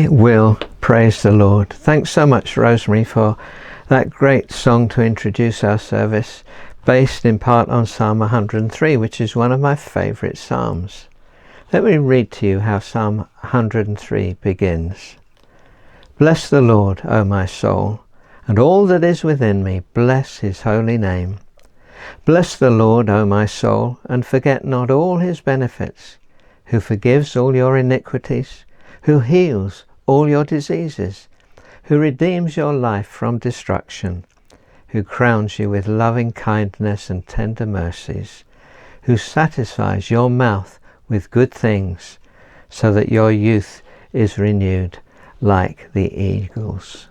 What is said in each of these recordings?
I will praise the Lord. Thanks so much, Rosemary, for that great song to introduce our service, based in part on Psalm 103, which is one of my favourite psalms. Let me read to you how Psalm 103 begins. Bless the Lord, O my soul, and all that is within me, bless his holy name. Bless the Lord, O my soul, and forget not all his benefits, who forgives all your iniquities, who heals all your diseases, who redeems your life from destruction, who crowns you with loving kindness and tender mercies, who satisfies your mouth with good things, so that your youth is renewed like the eagles.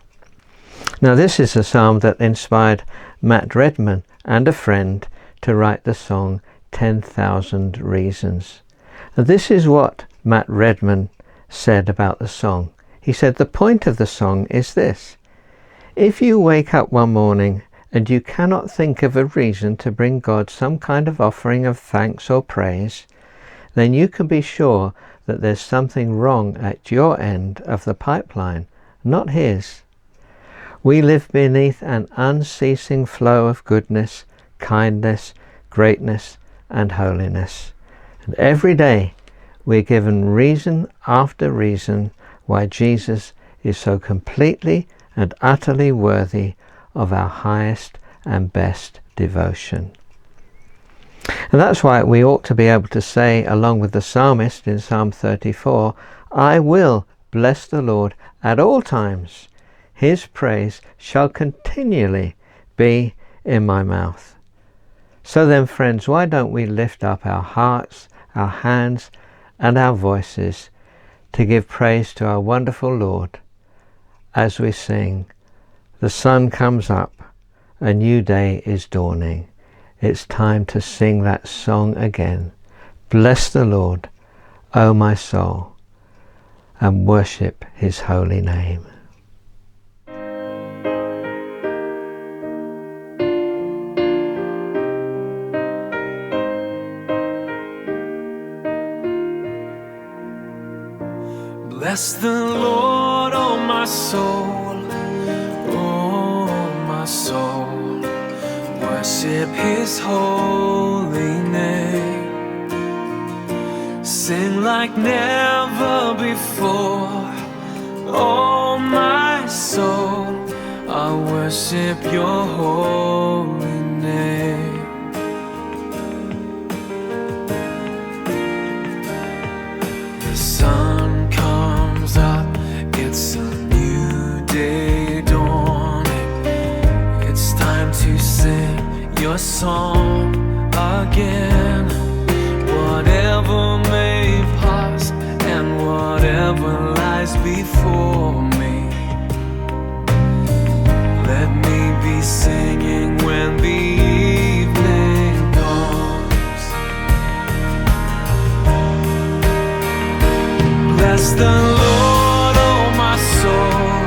Now this is a psalm that inspired Matt Redman and a friend to write the song 10,000 Reasons. And this is what Matt Redman said about the song. He said, the point of the song is this: if you wake up one morning and you cannot think of a reason to bring God some kind of offering of thanks or praise, then you can be sure that there's something wrong at your end of the pipeline, not his. We live beneath an unceasing flow of goodness, kindness, greatness, and holiness. And every day we're given reason after reason why Jesus is so completely and utterly worthy of our highest and best devotion. And that's why we ought to be able to say, along with the psalmist in Psalm 34, I will bless the Lord at all times. His praise shall continually be in my mouth. So then, friends, why don't we lift up our hearts, our hands, and our voices to give praise to our wonderful Lord as we sing, the sun comes up, a new day is dawning. It's time to sing that song again. Bless the Lord, O my soul, and worship his holy name. Bless the Lord, oh my soul, oh my soul. Worship his holy name. Sing like never before, oh my soul. I worship your holy name. The sun comes up, it's a new day dawning. It's time to sing your song again. Whatever may pass and whatever lies before me, let me be singing when the evening dawns. Bless the Lord, oh my soul,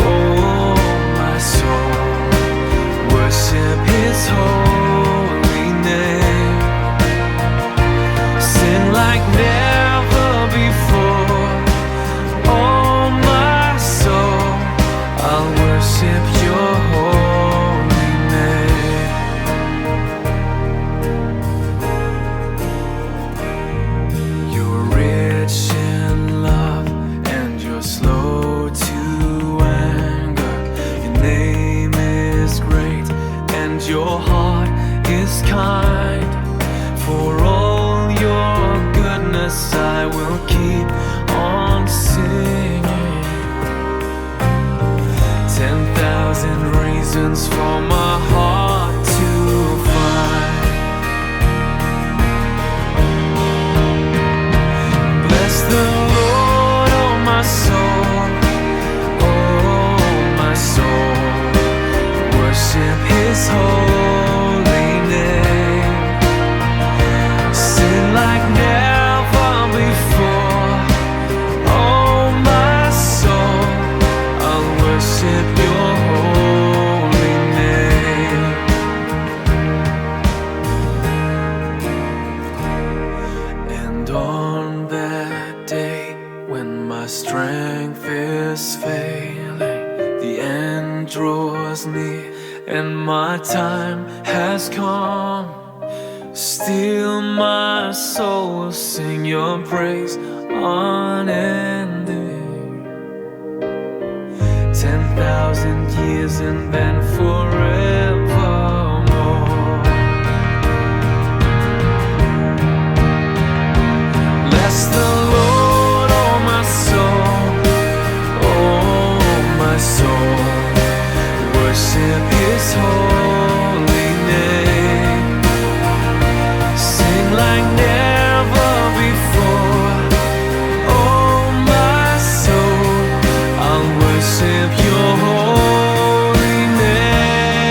oh my soul. Worship his holy name. Sing like never before, oh my soul. I'll worship your holy name. You're rich in love and you're slow to anger. Your name is great and your heart is kind. For all your goodness I will keep on singing. 10,000 reasons for my heart to find. Bless the Lord, oh my soul, oh my soul. Worship his holy name. Sing like never before, oh my soul. I'll worship your holy name. draws near and my time has come, still my soul will sing your praise unending. 10,000 years and then forevermore. Bless the Lord, oh my soul, oh my soul. Worship His holy name. Sing like never before. Oh my soul, I'll worship Your holy name.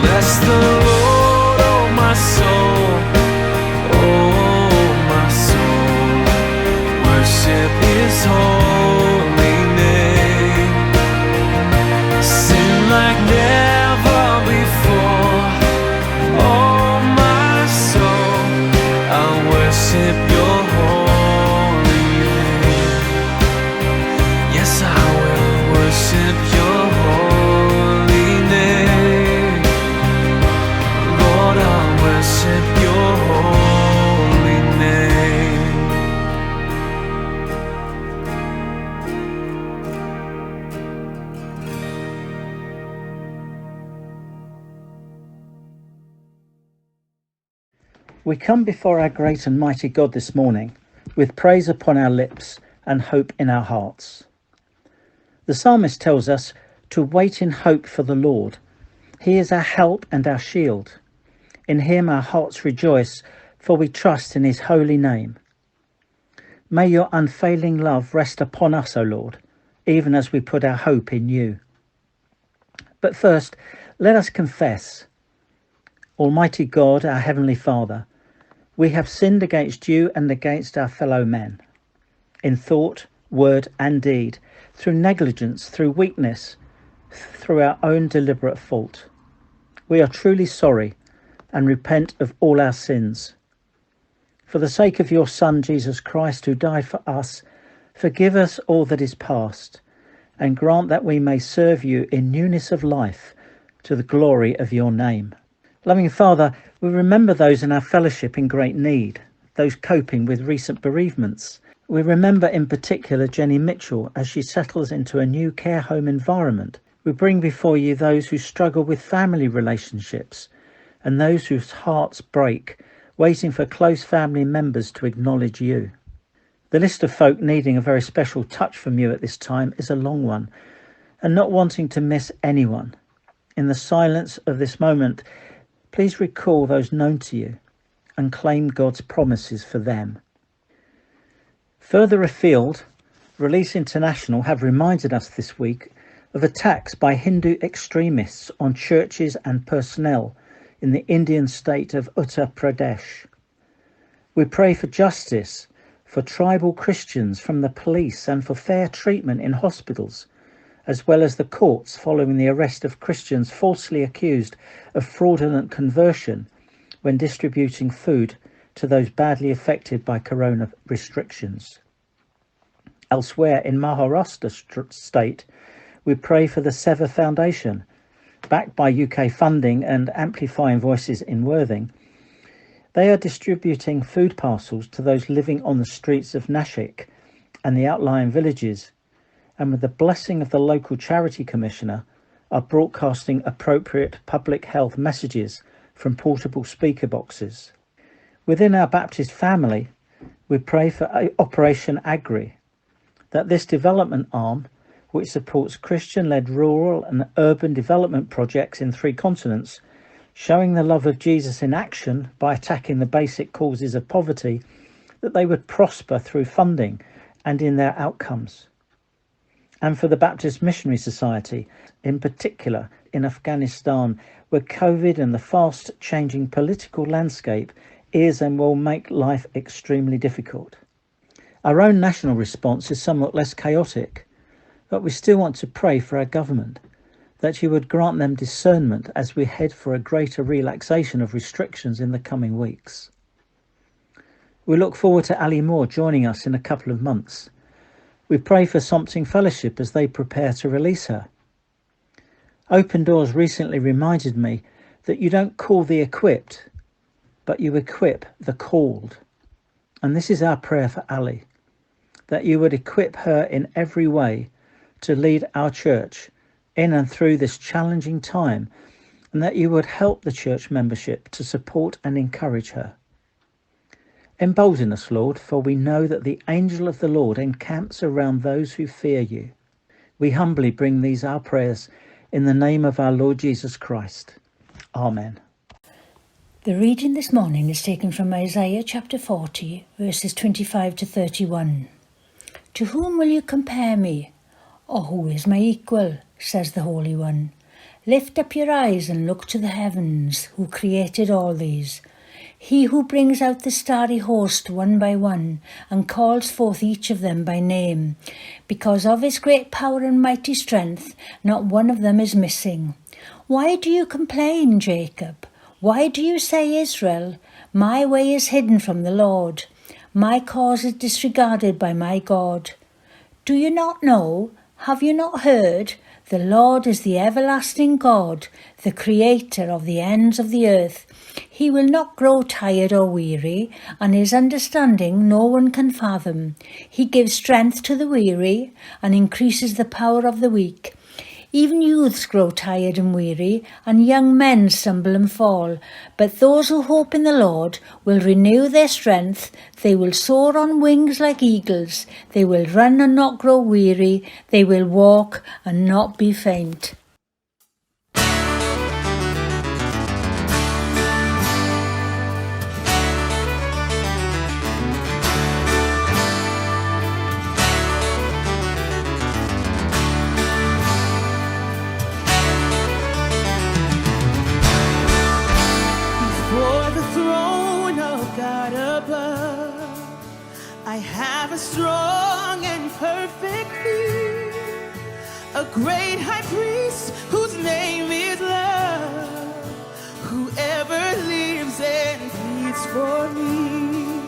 Bless the Lord, oh my soul, oh my soul. Worship His holy name. Sing like never before. Oh my soul, I'll worship Your holy name. Yes, I will worship Your holy name. Lord, I'll worship Your holy name. We come before our great and mighty God this morning with praise upon our lips and hope in our hearts. The psalmist tells us to wait in hope for the Lord. He is our help and our shield. In Him our hearts rejoice, for we trust in His holy name. May Your unfailing love rest upon us, O Lord, even as we put our hope in You. But first, let us confess. Almighty God, our Heavenly Father, we have sinned against You and against our fellow men, in thought, word and deed, through negligence, through weakness, through our own deliberate fault. We are truly sorry and repent of all our sins. For the sake of Your Son, Jesus Christ, who died for us, forgive us all that is past, and grant that we may serve You in newness of life, to the glory of Your name. Loving Father, we remember those in our fellowship in great need, those coping with recent bereavements. We remember in particular Jenny Mitchell as she settles into a new care home environment. We bring before You those who struggle with family relationships and those whose hearts break, waiting for close family members to acknowledge You. The list of folk needing a very special touch from You at this time is a long one, and not wanting to miss anyone. In the silence of this moment, please recall those known to You and claim God's promises for them. Further afield, Release International have reminded us this week of attacks by Hindu extremists on churches and personnel in the Indian state of Uttar Pradesh. We pray for justice for tribal Christians from the police and for fair treatment in hospitals, as well as the courts following the arrest of Christians falsely accused of fraudulent conversion when distributing food to those badly affected by corona restrictions. Elsewhere in Maharashtra state, we pray for the Seva Foundation, backed by UK funding and amplifying voices in Worthing. They are distributing food parcels to those living on the streets of Nashik and the outlying villages, and with the blessing of the local charity commissioner, are broadcasting appropriate public health messages from portable speaker boxes. Within our Baptist family, we pray for Operation Agri, that this development arm, which supports Christian-led rural and urban development projects in 3 continents, showing the love of Jesus in action by attacking the basic causes of poverty, that they would prosper through funding and in their outcomes. And for the Baptist Missionary Society, in particular in Afghanistan, where COVID and the fast-changing political landscape is and will make life extremely difficult. Our own national response is somewhat less chaotic, but we still want to pray for our government, that you would grant them discernment as we head for a greater relaxation of restrictions in the coming weeks. We look forward to Ali Moore joining us in a couple of months. We pray for Something Fellowship as they prepare to release her. Open Doors recently reminded me that you don't call the equipped, but you equip the called. And this is our prayer for Ali, that you would equip her in every way to lead our church in and through this challenging time, and that you would help the church membership to support and encourage her. Embolden us, Lord, for we know that the angel of the Lord encamps around those who fear you. We humbly bring these our prayers in the name of our Lord Jesus Christ. Amen. The reading this morning is taken from Isaiah chapter 40, verses 25 to 31. To whom will you compare me? Or who is my equal? Says the Holy One. Lift up your eyes and look to the heavens, who created all these. He who brings out the starry host one by one, and calls forth each of them by name. Because of his great power and mighty strength, not one of them is missing. Why do you complain, Jacob? Why do you say, Israel? My way is hidden from the Lord. My cause is disregarded by my God. Do you not know? Have you not heard? The Lord is the everlasting God, the creator of the ends of the earth. He will not grow tired or weary, and his understanding no one can fathom. He gives strength to the weary and increases the power of the weak. Even youths grow tired and weary, and young men stumble and fall. But those who hope in the Lord will renew their strength. They will soar on wings like eagles. They will run and not grow weary. They will walk and not be faint. I have a strong and perfect fear, a great high priest whose name is love, whoever lives and pleads for me.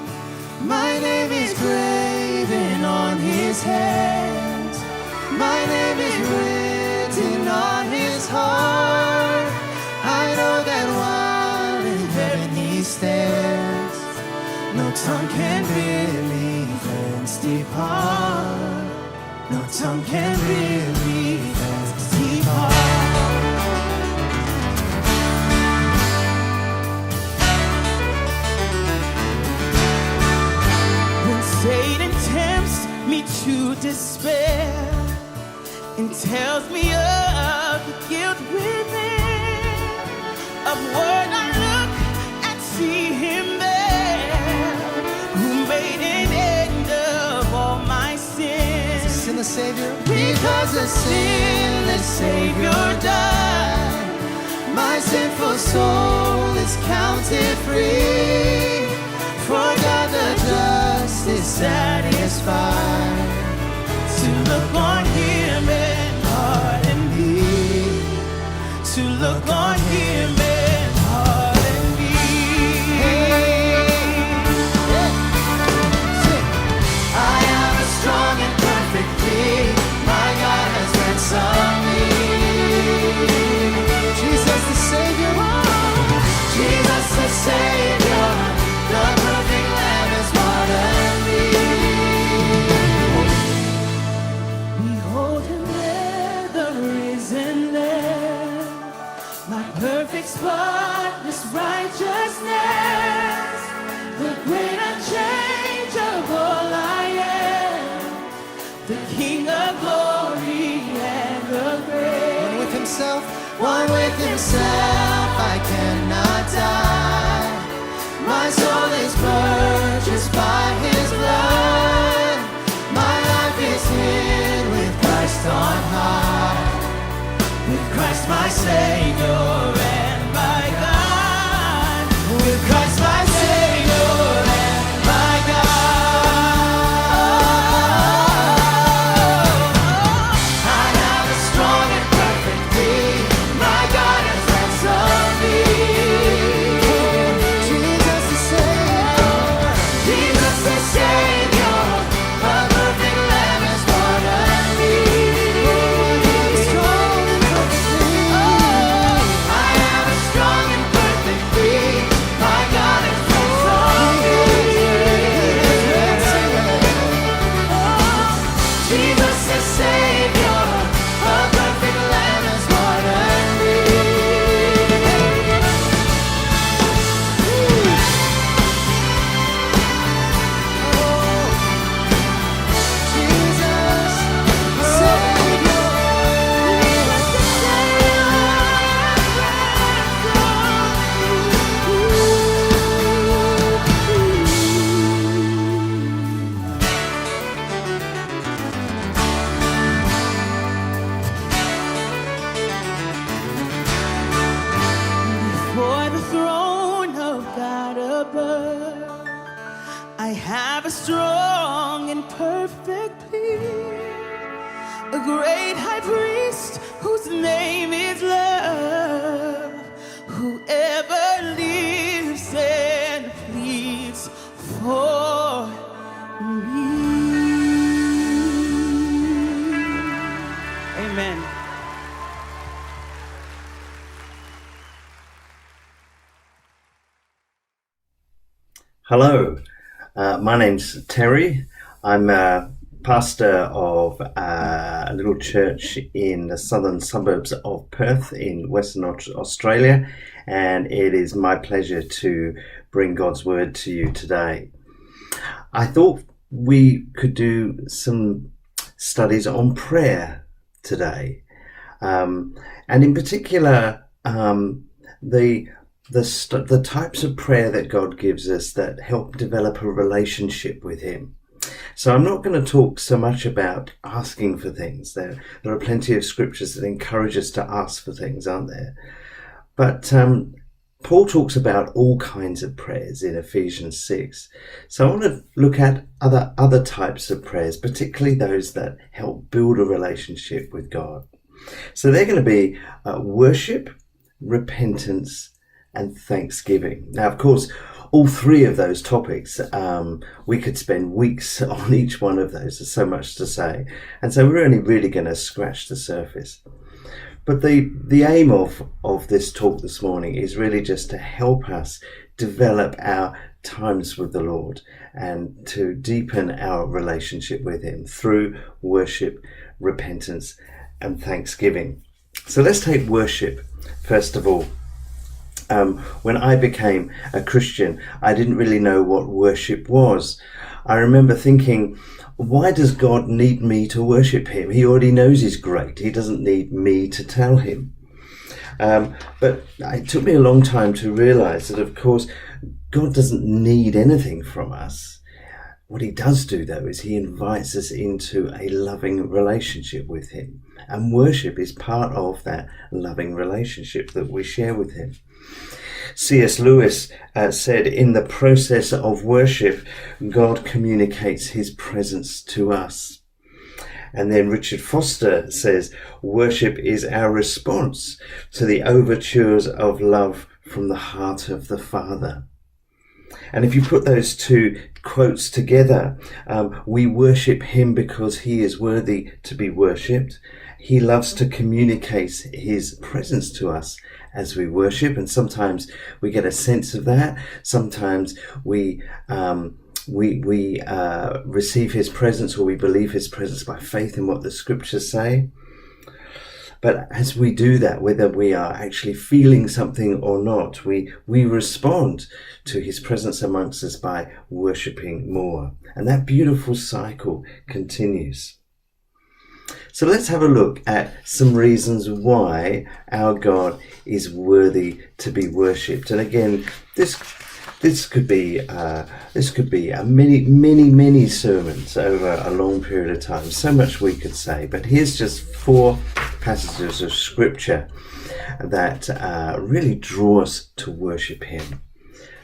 My name is graven on his hands, my name is written on his heart. I know that while in heaven he stands, no tongue can really depart. No tongue can really depart. When Satan tempts me to despair and tells me of the guilt within, of word I look and see him there, who made an end of all my sins. Is the Savior? Because the sinless Savior died, my sinful soul is counted free. For God the just is satisfied to look on him and pardon me, to look on him and pardon me. I am a strong and perfect king, my God has ransomed me. Jesus the Savior, Jesus the Savior, the perfect Lamb has pardoned me. Behold him there, the risen Lamb, my perfect spotless righteousness, the great unchangeable I am, the King of glory and the great. One with himself, one with himself, I cannot die. My soul is purchased by his blood. My life is hid with Christ on high, with Christ my Savior and my God, with Christ my Savior and my God. I have a strong and perfect king, my God has ransomed me. Jesus the Savior, Jesus the Savior, a perfect Lamb has pardoned me. Strong and perfect king, strong and perfect peace, a great high priest whose name is love, whoever lives and pleads for me. Amen. Hello, my name's Terry. I'm a pastor of a little church in the southern suburbs of Perth in Western Australia, and it is my pleasure to bring God's word to you today. I thought we could do some studies on prayer today, and in particular the types of prayer that God gives us that help develop a relationship with him. So I'm not going to talk so much about asking for things. There are plenty of scriptures that encourage us to ask for things, aren't there? But Paul talks about all kinds of prayers in Ephesians 6. So I want to look at other types of prayers, particularly those that help build a relationship with God. So they're going to be worship, repentance, and thanksgiving. Now, of course, all three of those topics, we could spend weeks on each one of those. There's so much to say. And so we're only really going to scratch the surface. But the aim of this talk this morning is really just to help us develop our times with the Lord and to deepen our relationship with him through worship, repentance, and thanksgiving. So let's take worship first of all. When I became a Christian, I didn't really know what worship was. I remember thinking, why does God need me to worship him? He already knows he's great. He doesn't need me to tell him. But it took me a long time to realize that, of course, God doesn't need anything from us. What he does do, though, is he invites us into a loving relationship with him. And worship is part of that loving relationship that we share with him. C.S. Lewis said, in the process of worship, God communicates his presence to us. And then Richard Foster says, worship is our response to the overtures of love from the heart of the Father. And if you put those two quotes together, we worship him because he is worthy to be worshipped. He loves to communicate his presence to us as we worship, and sometimes we get a sense of that. Sometimes we receive his presence, or we believe his presence by faith in what the scriptures say. But as we do that, whether we are actually feeling something or not, we respond to his presence amongst us by worshipping more. And that beautiful cycle continues. So let's have a look at some reasons why our God is worthy to be worshipped. And again, this could be many sermons over a long period of time. So much we could say, but here's just 4 passages of scripture that really draw us to worship him.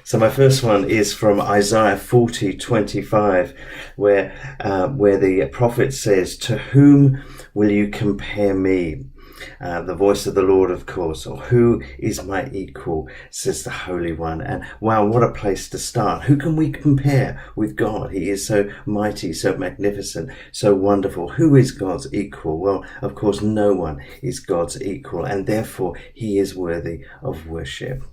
So my first one is from Isaiah 40:25, where the prophet says, "To whom will you compare me?" The voice of the Lord, of course, or who is my equal, says the Holy One. And wow, what a place to start. Who can we compare with God? He is so mighty, so magnificent, so wonderful. Who is God's equal? Well, of course, no one is God's equal, and therefore he is worthy of worship.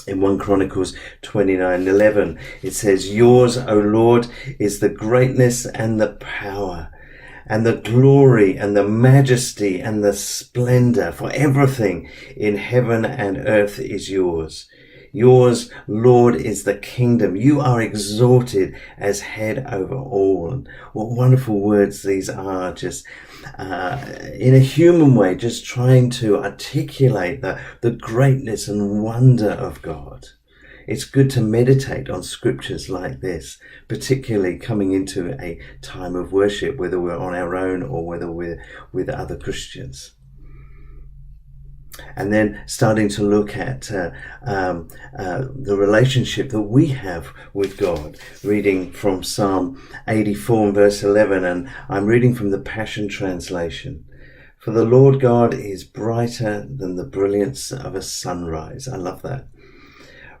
In 1 Chronicles 29:11, it says, "Yours, O Lord, is the greatness and the power, and the glory and the majesty and the splendor, for everything in heaven and earth is yours. Yours, Lord, is the kingdom. You are exalted as head over all." And what wonderful words these are, just in a human way, just trying to articulate the greatness and wonder of God. It's good to meditate on scriptures like this, particularly coming into a time of worship, whether we're on our own or whether we're with other Christians. And then starting to look at the relationship that we have with God, reading from Psalm 84 and verse 11, and I'm reading from the Passion Translation. For the Lord God is brighter than the brilliance of a sunrise. I love that.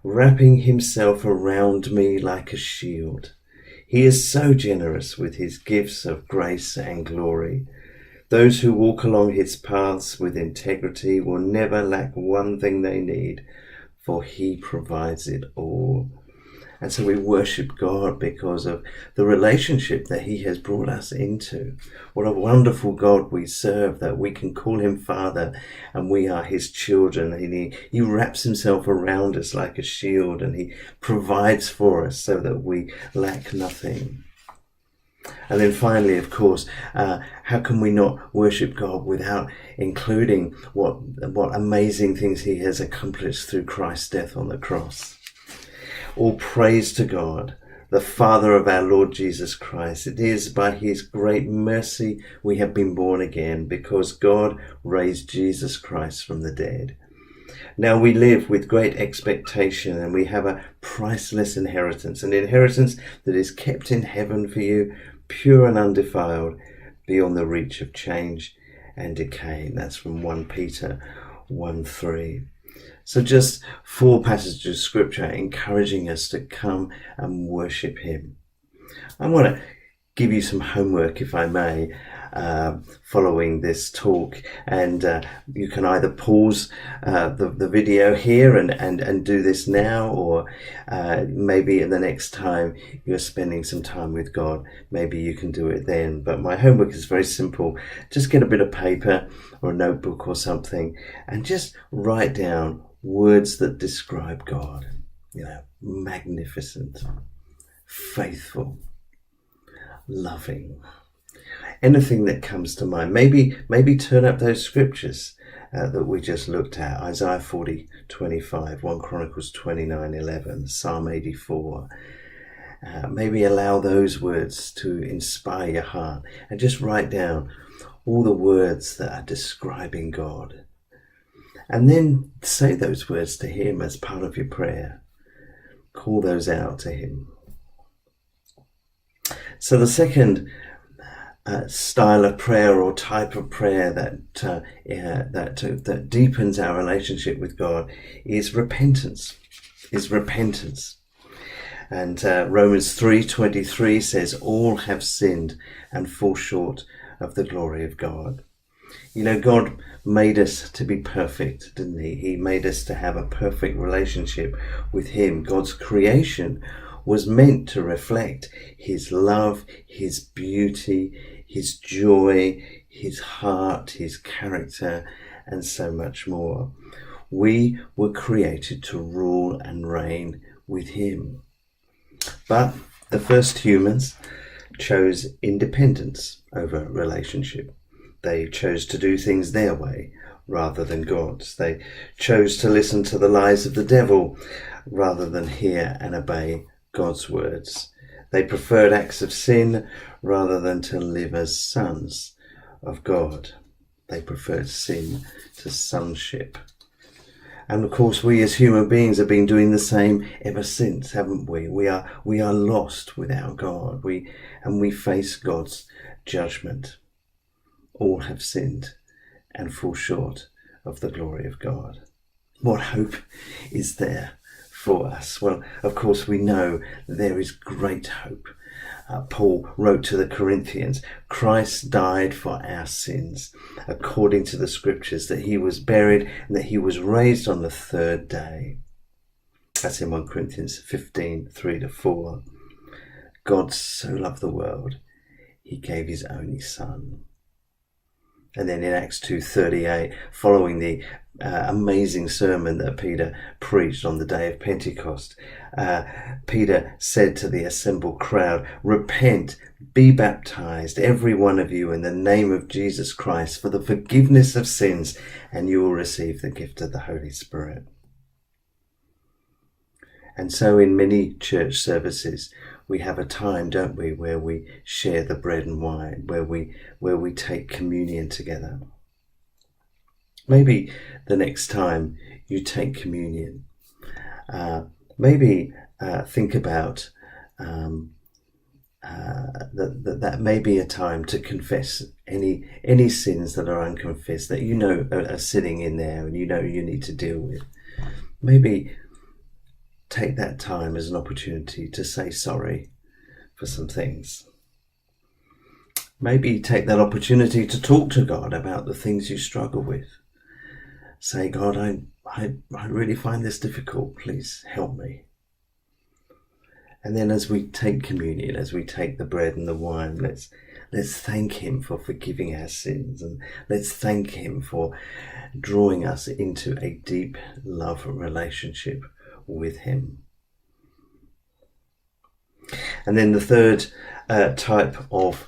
Wrapping himself around me like a shield. He is so generous with his gifts of grace and glory. Those who walk along his paths with integrity will never lack one thing they need, for he provides it all. And so we worship God because of the relationship that he has brought us into. What a wonderful God we serve, that we can call him Father and we are his children. And he wraps himself around us like a shield, and he provides for us so that we lack nothing. And then finally, of course, how can we not worship God without including what amazing things he has accomplished through Christ's death on the cross? All praise to God, the Father of our Lord Jesus Christ. It is by his great mercy we have been born again, because God raised Jesus Christ from the dead. Now we live with great expectation, and we have a priceless inheritance, an inheritance that is kept in heaven for you, pure and undefiled, beyond the reach of change and decay. And that's from 1 Peter 1:3. So just 4 passages of scripture encouraging us to come and worship him. I want to give you some homework, if I may, following this talk, and you can either pause the video here and do this now, or maybe in the next time you're spending some time with God, maybe you can do it then. But my homework is very simple. Just get a bit of paper or a notebook or something and just write down words that describe God. Magnificent, faithful, loving, anything that comes to mind. Maybe turn up those scriptures that we just looked at: Isaiah 40:25, 1 Chronicles 29:11, Psalm 84. Maybe allow those words to inspire your heart, and just write down all the words that are describing God, and then say those words to him as part of your prayer. Call those out to him. So the second style of prayer, or type of prayer that deepens our relationship with God, is repentance. And Romans 3:23 says, all have sinned and fall short of the glory of God. God made us to be perfect, didn't he? He made us to have a perfect relationship with him. God's creation was meant to reflect his love, his beauty, his joy, his heart, his character, and so much more. We were created to rule and reign with him. But the first humans chose independence over relationship. They chose to do things their way rather than God's. They chose to listen to the lies of the devil rather than hear and obey God's words. They preferred acts of sin rather than to live as sons of God. They preferred sin to sonship. And of course, we as human beings have been doing the same ever since, haven't we? We are lost without God. We face God's judgment. All have sinned and fall short of the glory of God. What hope is there for us? Well, of course, we know there is great hope. Paul wrote to the Corinthians, Christ died for our sins, according to the scriptures, that he was buried and that he was raised on the third day. That's in 1 Corinthians 15:3-4. God so loved the world, he gave his only son. And then in Acts 2:38, following the amazing sermon that Peter preached on the day of Pentecost, Peter said to the assembled crowd, repent, be baptized, every one of you, in the name of Jesus Christ, for the forgiveness of sins, and you will receive the gift of the Holy Spirit. And so in many church services, we have a time, don't we, where we share the bread and wine, where we take communion together. Maybe the next time you take communion, maybe think about that may be a time to confess any sins that are unconfessed, that you know are sitting in there and you know you need to deal with. Maybe take that time as an opportunity to say sorry for some things. Maybe take that opportunity to talk to God about the things you struggle with. Say, God, I really find this difficult. Please help me. And then as we take communion, as we take the bread and the wine, let's thank him for forgiving our sins, and let's thank him for drawing us into a deep love relationship with him. And then the third type of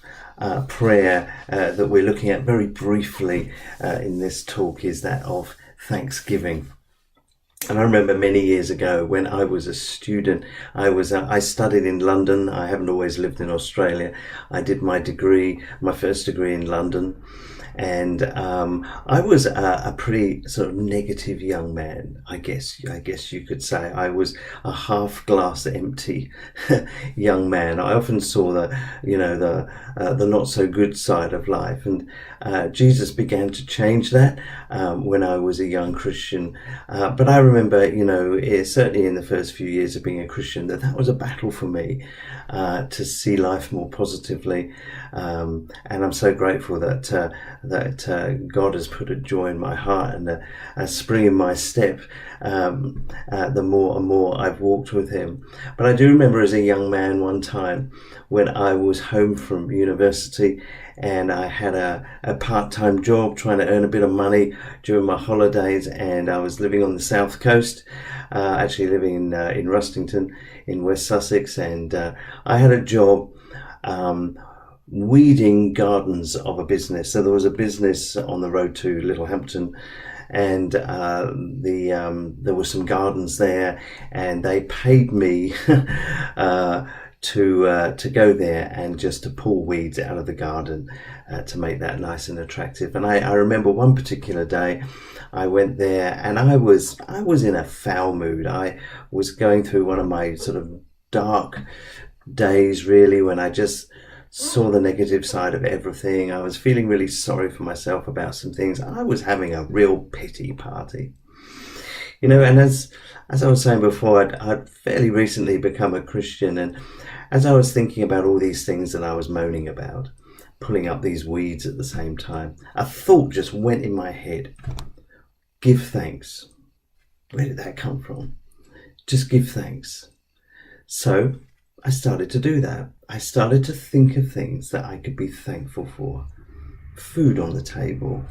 prayer that we're looking at very briefly in this talk is that of thanksgiving. And I remember many years ago when I was a student, I studied in London. I haven't always lived in Australia. I did my first degree in London. And I was a pretty sort of negative young man, I guess you could say. I was a half glass empty young man. I often saw the not so good side of life, and Jesus began to change that when I was a young Christian. But I remember, certainly in the first few years of being a Christian, that was a battle for me to see life more positively. And I'm so grateful that God has put a joy in my heart and a spring in my step the more and more I've walked with him. But I do remember as a young man one time when I was home from university and I had a part-time job trying to earn a bit of money during my holidays, and I was living on the south coast, actually living in Rustington in West Sussex, and I had a job weeding gardens of a business. So there was a business on the road to Littlehampton, and there were some gardens there, and they paid me to go there and just to pull weeds out of the garden to make that nice and attractive. And I remember one particular day I went there and I was in a foul mood. I was going through one of my sort of dark days, really, when I just saw the negative side of everything. I was feeling really sorry for myself about some things. I was having a real pity party. And as I was saying before, I'd fairly recently become a Christian, and as I was thinking about all these things that I was moaning about, pulling up these weeds at the same time, a thought just went in my head. Give thanks. Where did that come from? Just give thanks. So I started to do that. I started to think of things that I could be thankful for. Food on the table,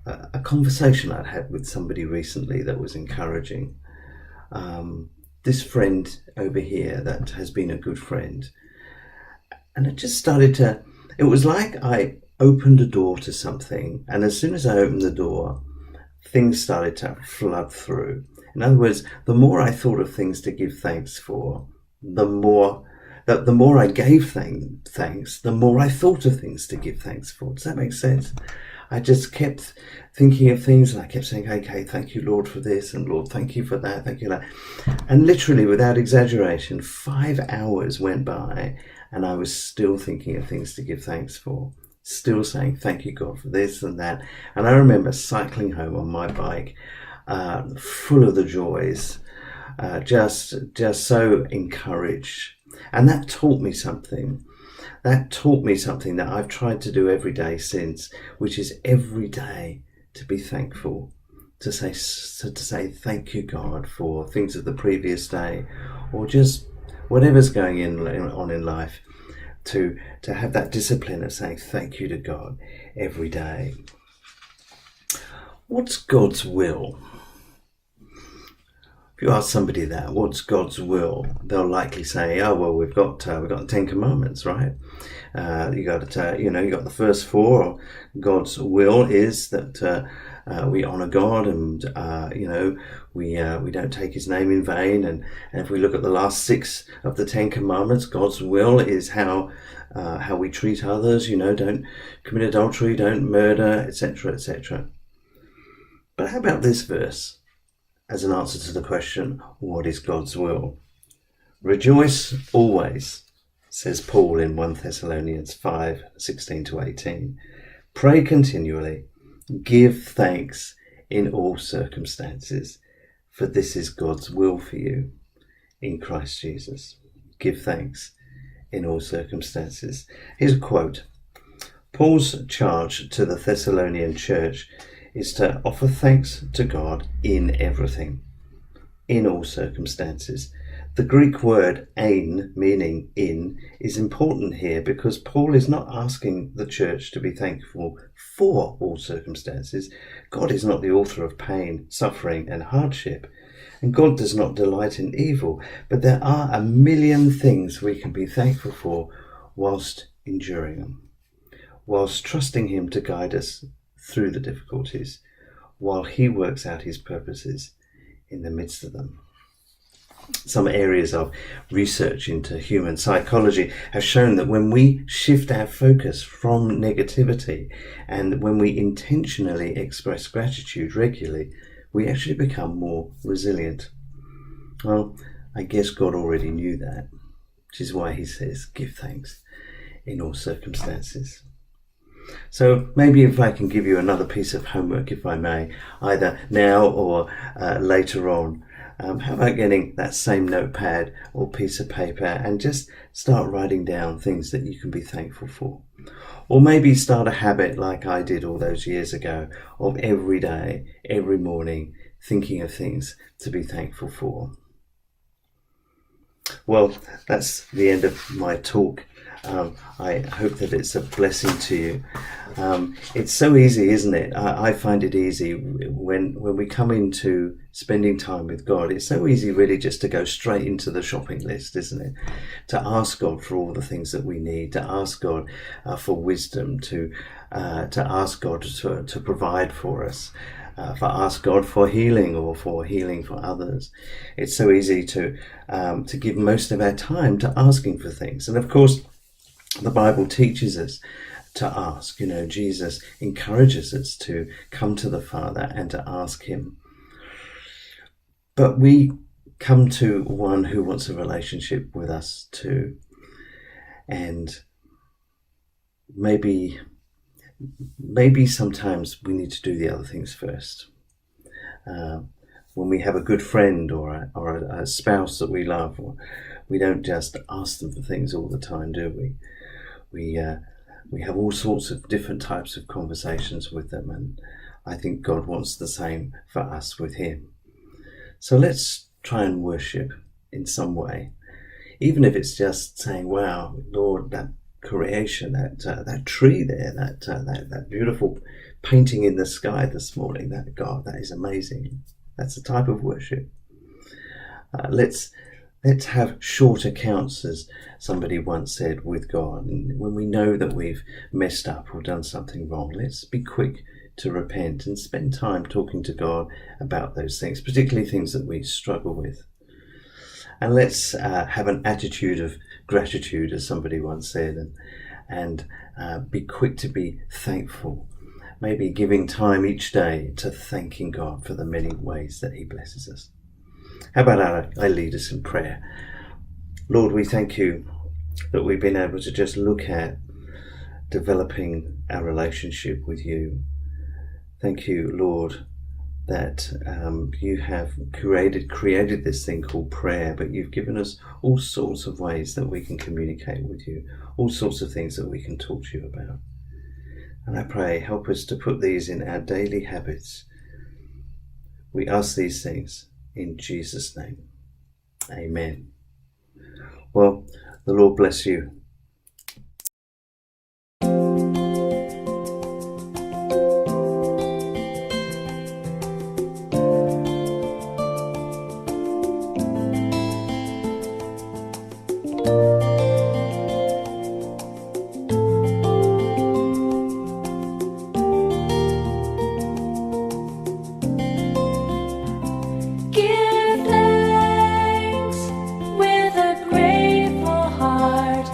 a conversation I'd had with somebody recently that was encouraging, this friend over here that has been a good friend. And it just started it was like I opened a door to something, and as soon as I opened the door, things started to flood through. In other words, the more I thought of things to give thanks for, the more I gave thanks, the more I thought of things to give thanks for. Does that make sense? I just kept thinking of things, and I kept saying, okay, thank you, Lord, for this, and Lord, thank you for that, thank you for that. And literally, without exaggeration, 5 hours went by, and I was still thinking of things to give thanks for, still saying, thank you, God, for this and that. And I remember cycling home on my bike, full of the joys, just so encouraged. And that taught me something. That taught me something that I've tried to do every day since, which is every day to be thankful, to say thank you, God, for things of the previous day, or just whatever's going on in life, to have that discipline of saying thank you to God every day. What's God's will? If you ask somebody that, what's God's will, they'll likely say, oh, well, we've got the 10 Commandments, right? You got the first 4. God's will is that we honor God, and we don't take his name in vain. And if we look at the last 6 of the 10 Commandments, God's will is how we treat others. Don't commit adultery, don't murder, etc., etc. But how about this verse as an answer to the question, what is God's will? Rejoice always, says Paul in 1 Thessalonians 5:16-18. Pray continually, give thanks in all circumstances, for this is God's will for you in Christ Jesus. Give thanks in all circumstances. Here's a quote. Paul's charge to the Thessalonian church is to offer thanks to God in everything, in all circumstances. The Greek word ein, meaning in, is important here because Paul is not asking the church to be thankful for all circumstances. God is not the author of pain, suffering, and hardship, and God does not delight in evil. But there are a million things we can be thankful for whilst enduring them, whilst trusting Him to guide us through the difficulties, while He works out His purposes in the midst of them. Some areas of research into human psychology have shown that when we shift our focus from negativity and when we intentionally express gratitude regularly, we actually become more resilient. Well, I guess God already knew that, which is why He says, give thanks in all circumstances. So maybe if I can give you another piece of homework, if I may, either now or later on, how about getting that same notepad or piece of paper and just start writing down things that you can be thankful for? Or maybe start a habit like I did all those years ago of every day, every morning, thinking of things to be thankful for. Well, that's the end of my talk. I hope that it's a blessing to you. It's so easy, isn't it? I find it easy when we come into spending time with God. It's so easy really just to go straight into the shopping list, isn't it? To ask God for all the things that we need, to ask God for wisdom, to ask God to provide for us. Ask God for healing or for healing for others. It's so easy to give most of our time to asking for things. And of course, the Bible teaches us to ask. You know, Jesus encourages us to come to the Father and to ask Him. But we come to one who wants a relationship with us too. And maybe sometimes we need to do the other things first. When we have a good friend or a spouse that we love, we don't just ask them for things all the time, do we? We have all sorts of different types of conversations with them, and I think God wants the same for us with Him. So let's try and worship in some way, even if it's just saying, "Wow, Lord, that creation, that tree there, that beautiful painting in the sky this morning, that God, that is amazing." That's a type of worship. Let's have short accounts, as somebody once said, with God. And when we know that we've messed up or done something wrong, let's be quick to repent and spend time talking to God about those things, particularly things that we struggle with. And let's have an attitude of gratitude, as somebody once said, and be quick to be thankful. Maybe giving time each day to thanking God for the many ways that He blesses us. How about I lead us in prayer? Lord, we thank You that we've been able to just look at developing our relationship with You. Thank You, Lord, that You have created this thing called prayer, but You've given us all sorts of ways that we can communicate with You, all sorts of things that we can talk to You about. And I pray, help us to put these in our daily habits. We ask these things in Jesus' name. Amen. Well, the Lord bless you. Give thanks with a grateful heart.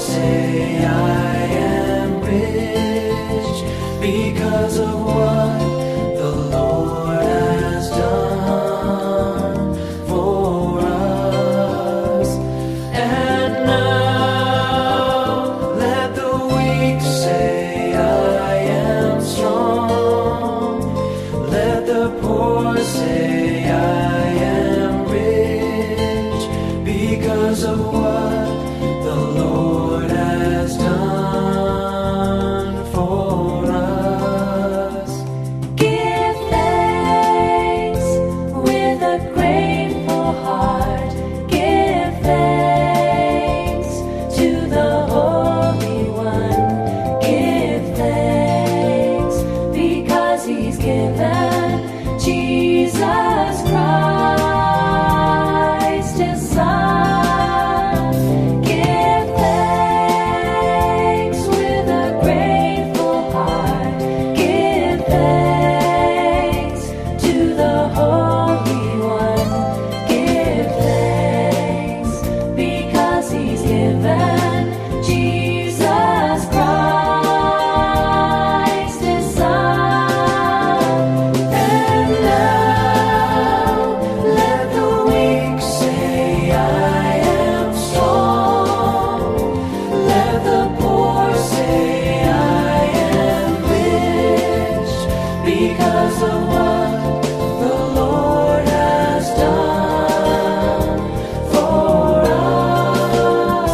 say I am rich because of what the Lord has done for us. And now let the weak say I am strong. Let the poor say I am rich because of what the Lord has done for us. Give thanks with a grateful heart. Give thanks to the Holy One. Give thanks because He's given Jesus Christ, His Son. Give thanks with a grateful heart. Give thanks to the Holy One. Give thanks because He's given Jesus Christ, His Son. And now let the weak say I am strong. Let the poor say I am rich because of what the Lord has done for us.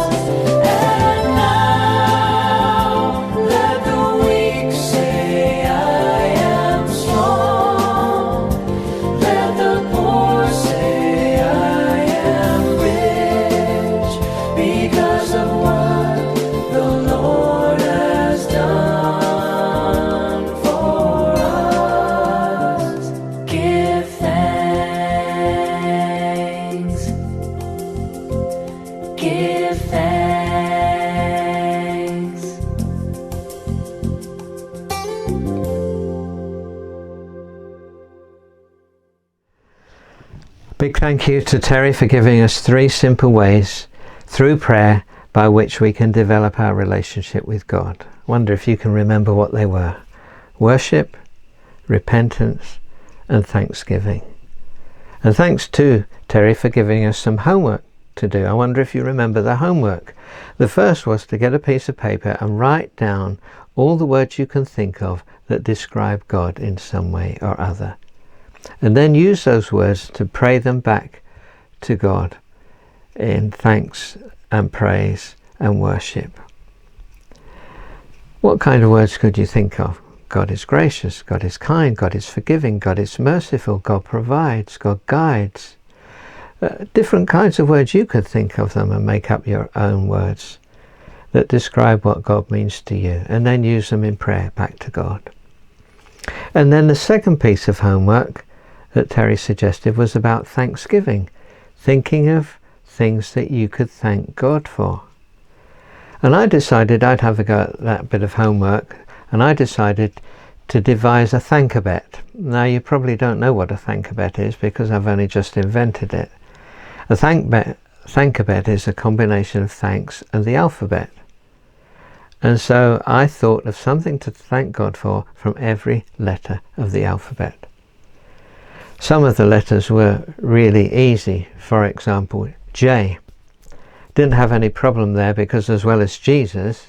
And now let the weak say I am strong. Let the poor say I am rich because of what the Lord has done for us. Give thanks. Give thanks. Big thank you to Terry for giving us 3 simple ways through prayer by which we can develop our relationship with God. Wonder if you can remember what they were. Worship, repentance, and thanksgiving. And thanks to Terry for giving us some homework to do. I wonder if you remember the homework. The first was to get a piece of paper and write down all the words you can think of that describe God in some way or other. And then use those words to pray them back to God in thanks and praise and worship. What kind of words could you think of? God is gracious, God is kind, God is forgiving, God is merciful, God provides, God guides. Different kinds of words, you could think of them and make up your own words that describe what God means to you, and then use them in prayer back to God. And then the second piece of homework that Terry suggested was about thanksgiving, thinking of things that you could thank God for. And I decided I'd have a go at that bit of homework, and I decided to devise a thank-a-bet. Now you probably don't know what a thank-a-bet is because I've only just invented it. A thank-a-bet is a combination of thanks and the alphabet. And so I thought of something to thank God for from every letter of the alphabet. Some of the letters were really easy. For example, J. Didn't have any problem there because as well as Jesus,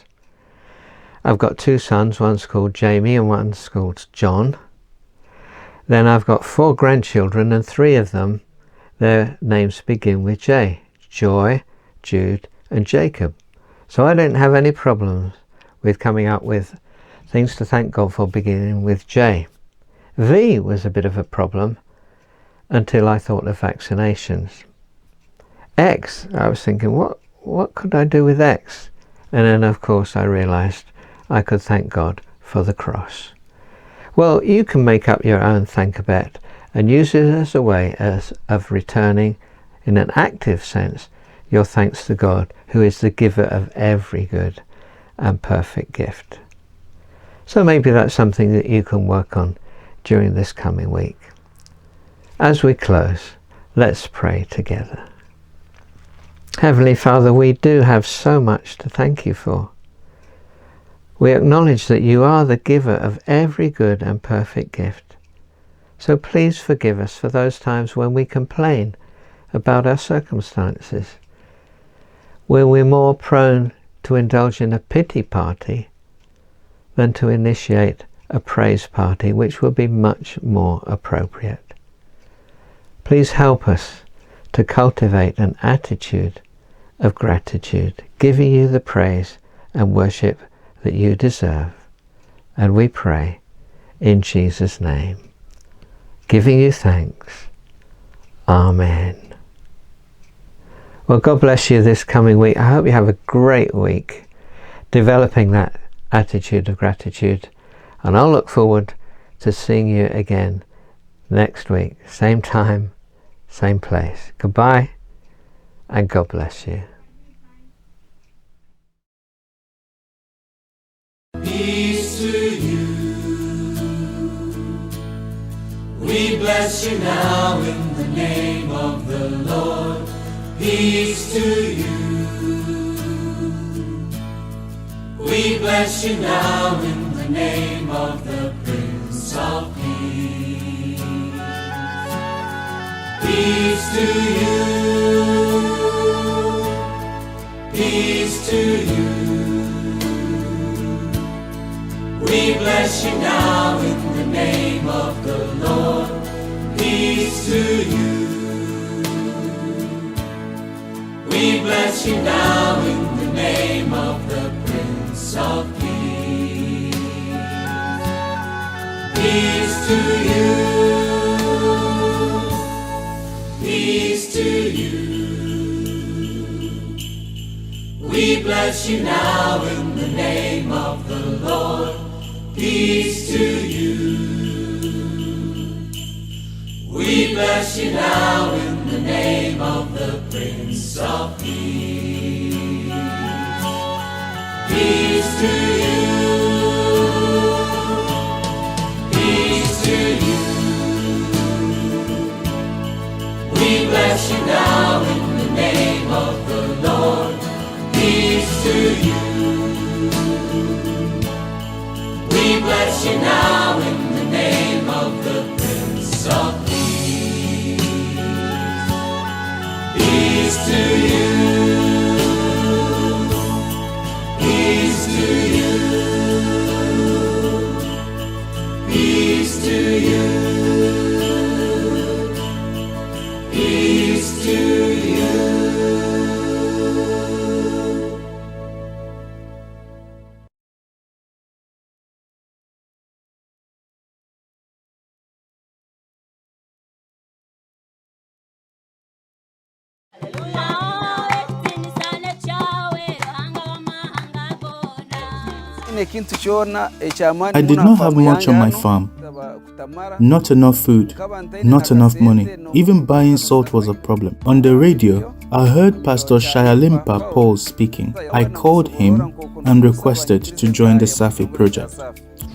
I've got 2 sons, one's called Jamie and one's called John. Then I've got 4 grandchildren and 3 of them, their names begin with J. Joy, Jude and Jacob. So I didn't have any problems with coming up with things to thank God for beginning with J. V was a bit of a problem until I thought of vaccinations. X, I was thinking, what could I do with X? And then of course I realized I could thank God for the cross. Well, you can make up your own thank-a-bet and use it as a way of returning, in an active sense, your thanks to God, who is the giver of every good and perfect gift. So maybe that's something that you can work on during this coming week. As we close, let's pray together. Heavenly Father, we do have so much to thank you for. We acknowledge that you are the giver of every good and perfect gift. So please forgive us for those times when we complain about our circumstances, when we're more prone to indulge in a pity party than to initiate a praise party, which will be much more appropriate. Please help us to cultivate an attitude of gratitude, giving you the praise and worship that you deserve. And we pray in Jesus' name, giving you thanks. Amen. Well, God bless you this coming week. I hope you have a great week developing that attitude of gratitude. And I'll look forward to seeing you again next week. Same time, same place. Goodbye, and God bless you. Peace to you. We bless you now in the name of the Lord. Peace to you. We bless you now in the name of the Prince of Peace. Peace to you. Peace to you. We bless you now in the name of the Lord. Peace to you. We bless you now in the name of the Prince of Peace. Peace to you. Peace to you. We bless you now in the name of the Lord. Peace to you. We bless you now in the name of the Prince of Peace. Peace to you. Peace to you. We bless you now in the name of the Lord. Peace to you. We bless you now in the name of the Prince of Peace. Peace to you. Peace to you. Peace to you. Peace to you. I did not have much on my farm. Not enough food, not enough money. Even buying salt was a problem. On the radio, I heard Pastor Shayalimpa Paul speaking. I called him and requested to join the SAFI project.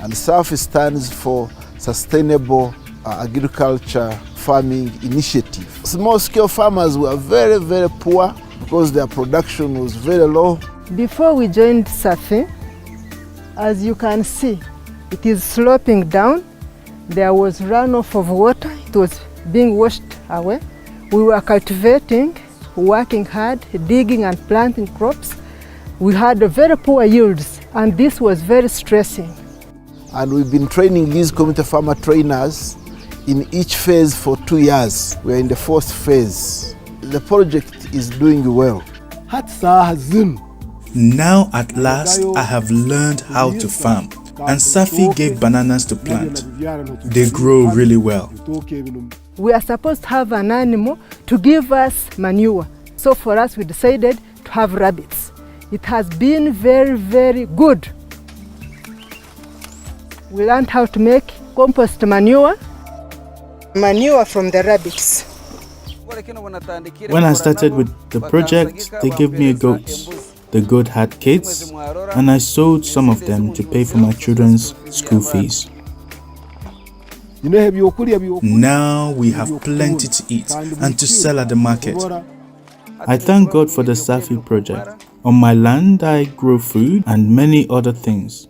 And SAFI stands for Sustainable Agriculture Farming Initiative. Small-scale farmers were very, very poor because their production was very low. Before we joined SAFI, as you can see, it is sloping down. There was runoff of water. It was being washed away. We were cultivating, working hard, digging and planting crops. We had very poor yields, and this was very stressing. And we've been training these community farmer trainers in each phase for 2 years. We're in the 4th phase. The project is doing well. Now at last I have learned how to farm, and Safi gave bananas to plant. They grow really well. We are supposed to have an animal to give us manure. So for us we decided to have rabbits. It has been very, very good. We learned how to make compost manure from the rabbits. When I started with the project, they gave me goats. The goat had kids, and I sold some of them to pay for my children's school fees. Now we have plenty to eat and to sell at the market. I thank God for the Safi project. On my land, I grow food and many other things.